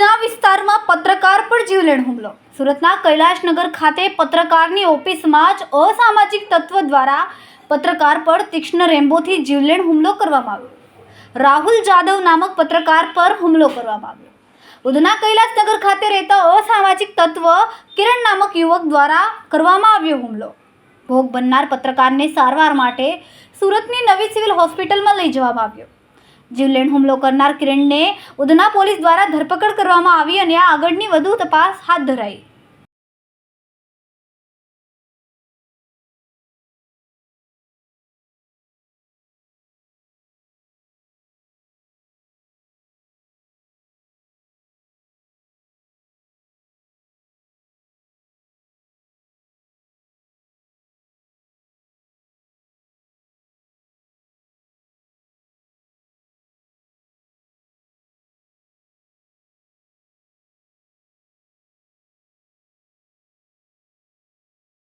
ઉધના વિસ્તારમાં પત્રકાર પર જીવલેણ હુમલો. સુરતના કૈલાશનગર ખાતે પત્રકારની ઓફિસમાં જ અસામાજિક તત્વ દ્વારા પત્રકાર પર તીક્ષ્ણ રેમ્બોથી જીવલેણ હુમલો કરવામાં આવ્યો. રાહુલ જાદવ નામક પત્રકાર પર હુમલો કરવામાં આવ્યો. ઉધના કૈલાશનગર ખાતે રહેતા અસામાજિક તત્વ કિરણ નામક યુવક દ્વારા કરવામાં આવ્યો હુમલો. ભોગ બનનાર પત્રકારને સારવાર માટે સુરતની નવી સિવિલ હોસ્પિટલમાં લઈ જવામાં આવ્યો. જીવલેણ હુમલો કરનાર કિરણને ઉધના પોલીસ દ્વારા ધરપકડ કરવામાં આવી અને આગળની વધુ તપાસ હાથ ધરાઈ.